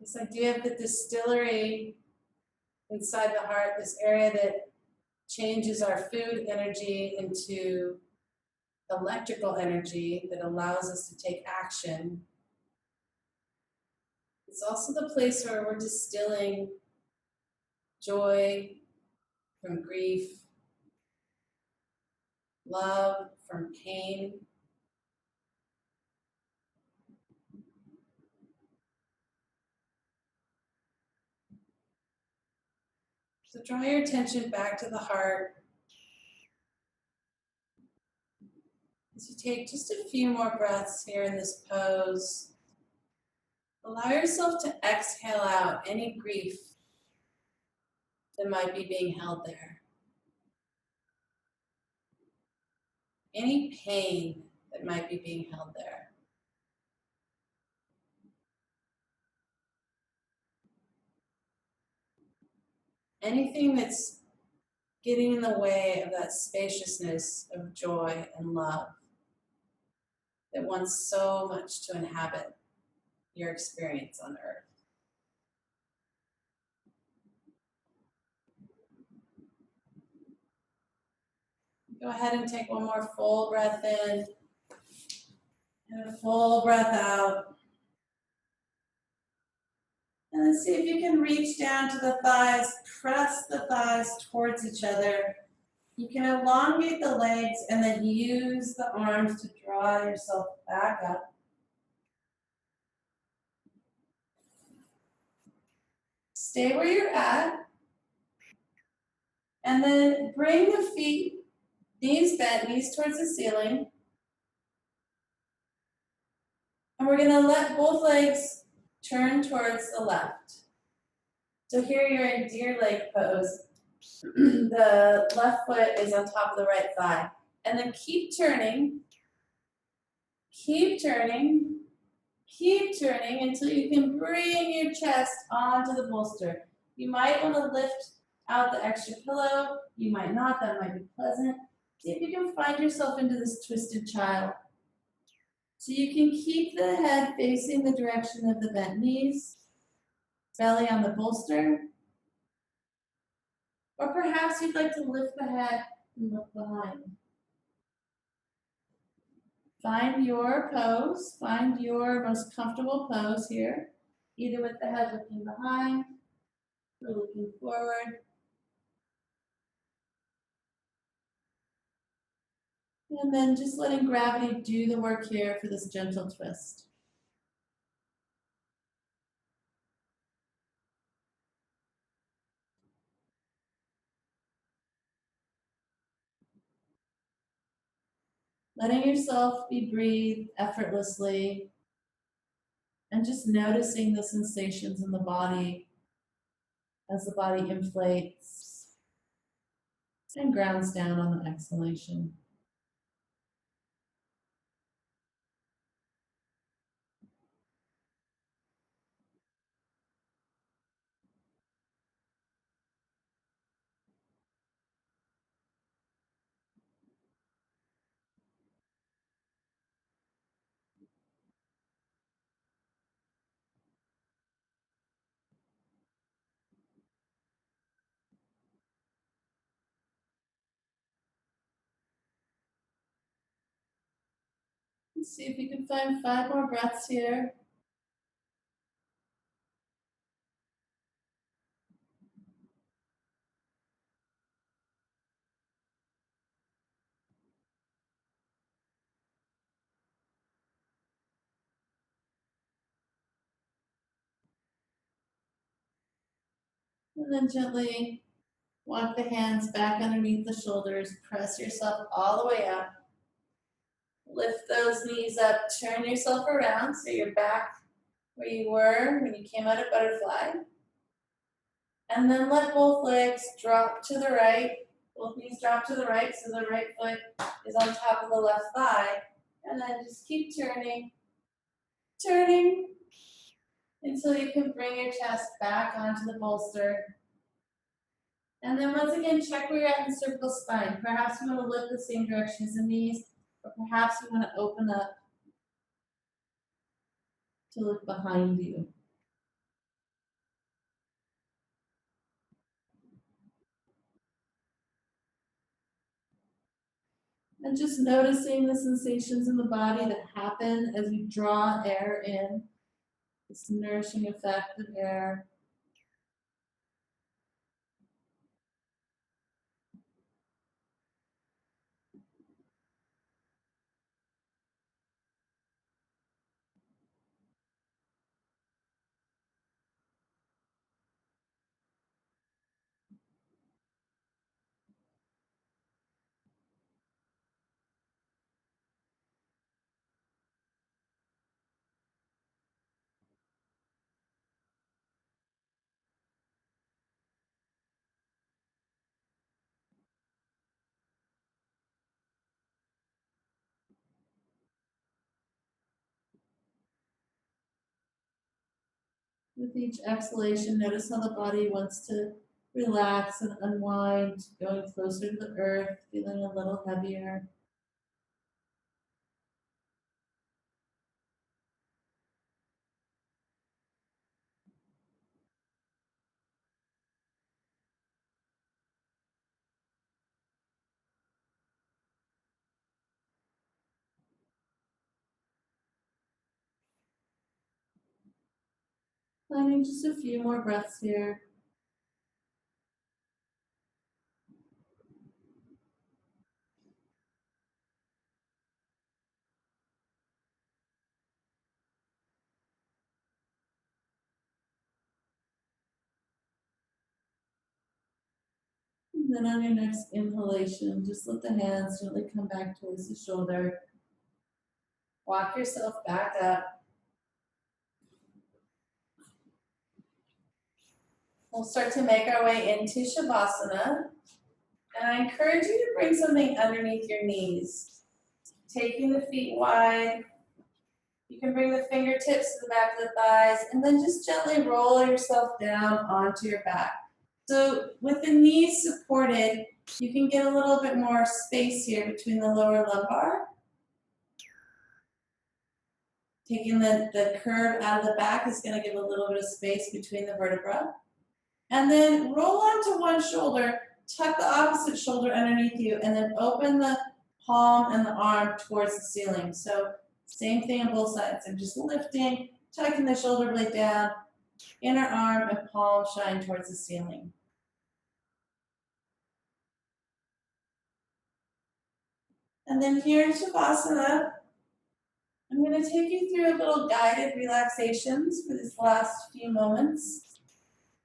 This idea of the distillery inside the heart, this area that changes our food energy into electrical energy that allows us to take action. It's also the place where we're distilling joy from grief, love from pain. So draw your attention back to the heart as you take just a few more breaths here in this pose. Allow yourself to exhale out any grief that might be being held there, any pain that might be being held there. Anything that's getting in the way of that spaciousness of joy and love that wants so much to inhabit your experience on earth. Go ahead and take one more full breath in and a full breath out. And then see if you can reach down to the thighs, press the thighs towards each other. You can elongate the legs and then use the arms to draw yourself back up. Stay where you're at. And then bring the feet, knees bent, knees towards the ceiling. And we're gonna let both legs turn towards the left. So here you're in deer leg pose. The left foot is on top of the right thigh. And then keep turning until you can bring your chest onto the bolster. You might want to lift out the extra pillow You might not, that might be pleasant. See if you can find yourself into this twisted child. So you can keep the head facing the direction of the bent knees, belly on the bolster, or perhaps you'd like to lift the head and look behind. Find your pose, find your most comfortable pose here, either with the head looking behind or looking forward. And then just letting gravity do the work here for this gentle twist. Letting yourself be breathed effortlessly and just noticing the sensations in the body as the body inflates and grounds down on the exhalation. Let's see if you can find 5 more breaths here. And then gently walk the hands back underneath the shoulders. Press yourself all the way up. Lift those knees up. Turn yourself around so you're back where you were when you came out of butterfly. And then let both legs drop to the right. Both knees drop to the right so the right foot is on top of the left thigh. And then just keep turning, turning until you can bring your chest back onto the bolster. And then once again, check where you're at in the cervical spine. Perhaps you want to lift the same direction as the knees, or perhaps you want to open up to look behind you. And just noticing the sensations in the body that happen as we draw air in, this nourishing effect of air. With each exhalation, notice how the body wants to relax and unwind, going closer to the earth, feeling a little heavier. Finding just a few more breaths here. And then on your next inhalation, just let the hands gently come back towards the shoulder. Walk yourself back up. We'll start to make our way into Shavasana. And I encourage you to bring something underneath your knees. Taking the feet wide. You can bring the fingertips to the back of the thighs and then just gently roll yourself down onto your back. So with the knees supported, You can get a little bit more space here between the lower lumbar. Taking the curve out of the back is going to give a little bit of space between the vertebra. And then roll onto one shoulder, tuck the opposite shoulder underneath you, and then open the palm and the arm towards the ceiling. So same thing on both sides. I'm just lifting, tucking the shoulder blade down, inner arm and palm shine towards the ceiling. And then here in Shavasana, I'm going to take you through a little guided relaxations for these last few moments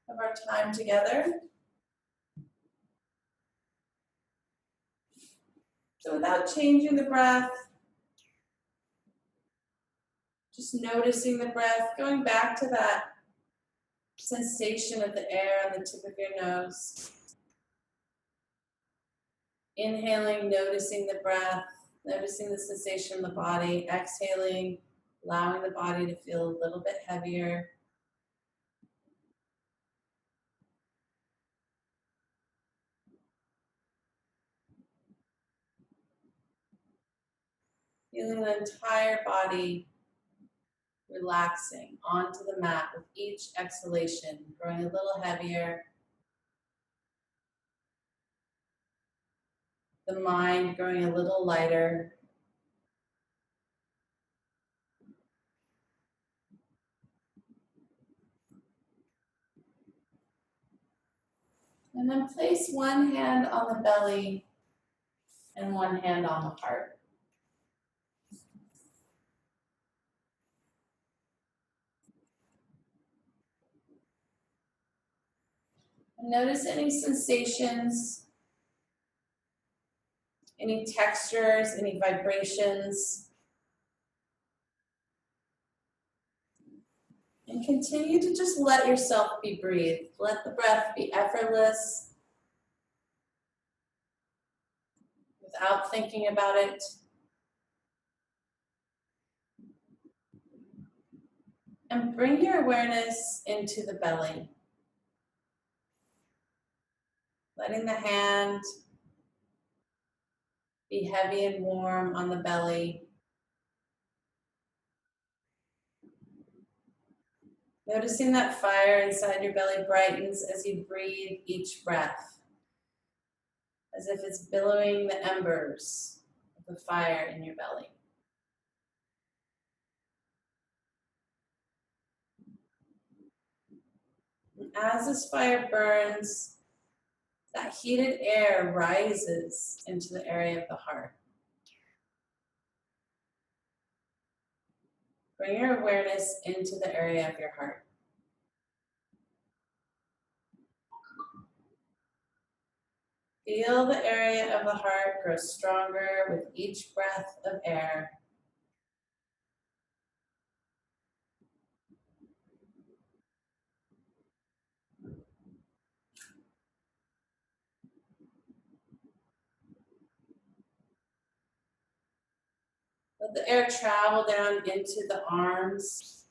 of our time together. So without changing the breath, just noticing the breath, going back to that sensation of the air on the tip of your nose. Inhaling, noticing the breath, noticing the sensation in the body. Exhaling, allowing the body to feel a little bit heavier. Feeling the entire body relaxing onto the mat with each exhalation, growing a little heavier. The mind growing a little lighter. And then place one hand on the belly and one hand on the heart. And notice any sensations, any textures, any vibrations. And continue to just let yourself be breathed. Let the breath be effortless without thinking about it. And bring your awareness into the belly. Letting the hand be heavy and warm on the belly. Noticing that fire inside your belly brightens as you breathe each breath, as if it's billowing the embers of the fire in your belly. And as this fire burns, that heated air rises into the area of the heart. Bring your awareness into the area of your heart. Feel the area of the heart grow stronger with each breath of air. Let the air travel down into the arms,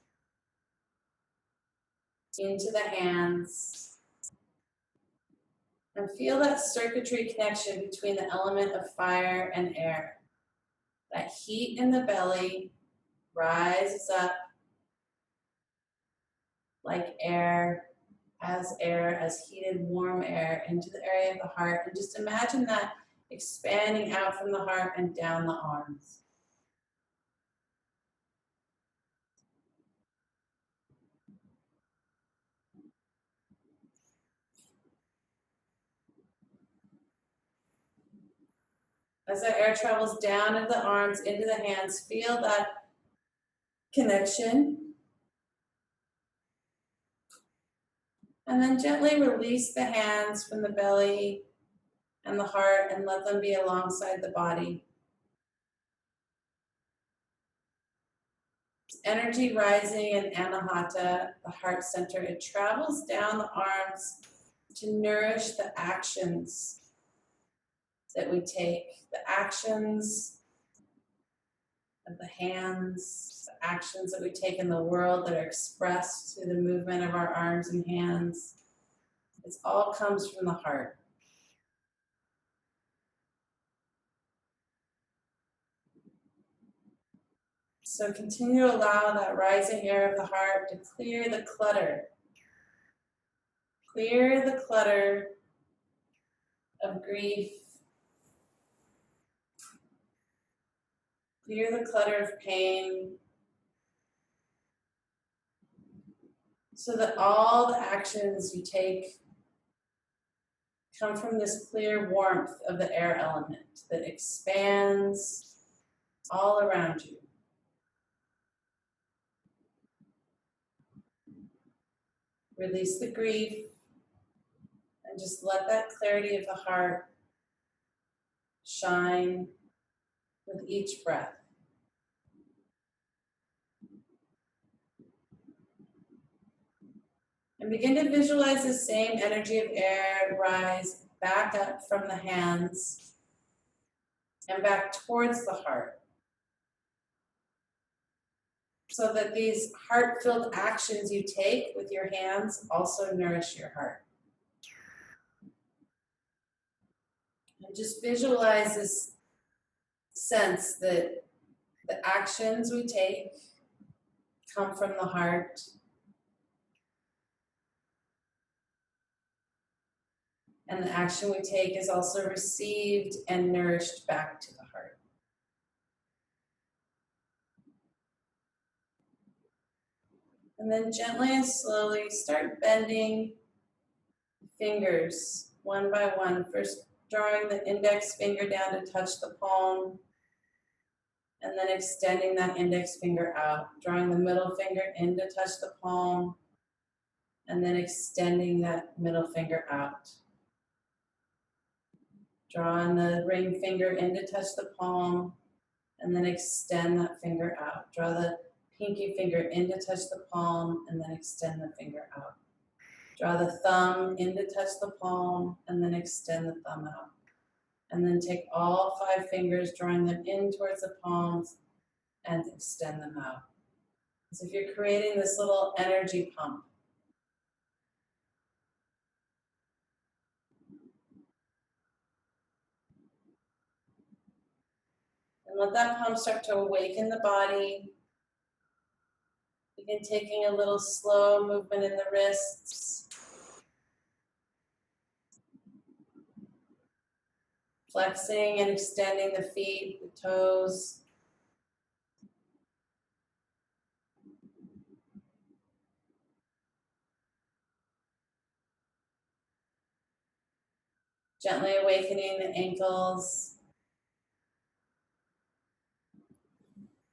into the hands, and feel that circuitry connection between the element of fire and air. That heat in the belly rises up like air, as heated, warm air into the area of the heart. And just imagine that expanding out from the heart and down the arms. As that air travels down into the arms, into the hands, feel that connection. And then gently release the hands from the belly and the heart and let them be alongside the body. Energy rising in Anahata, the heart center, it travels down the arms to nourish the actions that we take, the actions of the hands, the actions that we take in the world that are expressed through the movement of our arms and hands. It all comes from the heart. So continue to allow that rising air of the heart to clear the clutter. Clear the clutter of grief. Clear the clutter of pain. So that all the actions you take come from this clear warmth of the air element that expands all around you. Release the grief and just let that clarity of the heart shine with each breath. And begin to visualize the same energy of air rise back up from the hands and back towards the heart, so that these heart-filled actions you take with your hands also nourish your heart. And just visualize this sense that the actions we take come from the heart, and the action we take is also received and nourished back to the heart. And then gently and slowly start bending fingers one by one. First drawing the index finger down to touch the palm, and then extending that index finger out. Drawing the middle finger in to touch the palm, and then extending that middle finger out. Drawing the ring finger in to touch the palm, and then extend that finger out. Draw the pinky finger in to touch the palm, and then extend the finger out. Draw the thumb in to touch the palm, and then extend the thumb out. And then take all 5 fingers, drawing them in towards the palms, and extend them out. As if you're creating this little energy pump. And let that pump start to awaken the body. Begin taking a little slow movement in the wrists. Flexing and extending the feet, the toes. Gently awakening the ankles.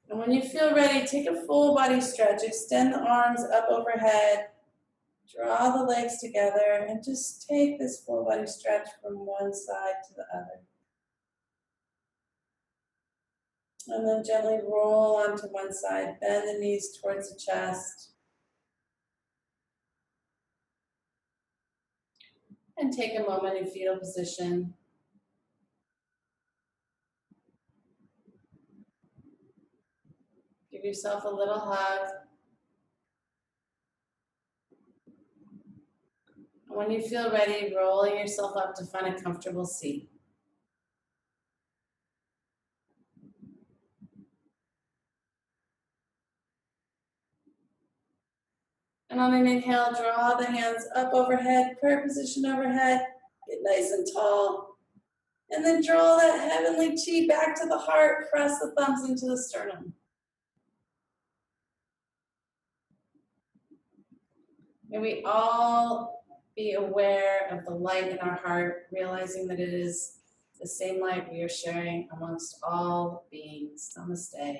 And when you feel ready, take a full body stretch. Extend the arms up overhead. Draw the legs together and just take this full body stretch from one side to the other. And then gently roll onto one side. Bend the knees towards the chest. And take a moment in fetal position. Give yourself a little hug. And when you feel ready, rolling yourself up to find a comfortable seat. And on an inhale, draw the hands up overhead, prayer position overhead. Get nice and tall. And then draw that heavenly chi back to the heart. Press the thumbs into the sternum. May we all be aware of the light in our heart, realizing that it is the same light we are sharing amongst all beings. Namaste.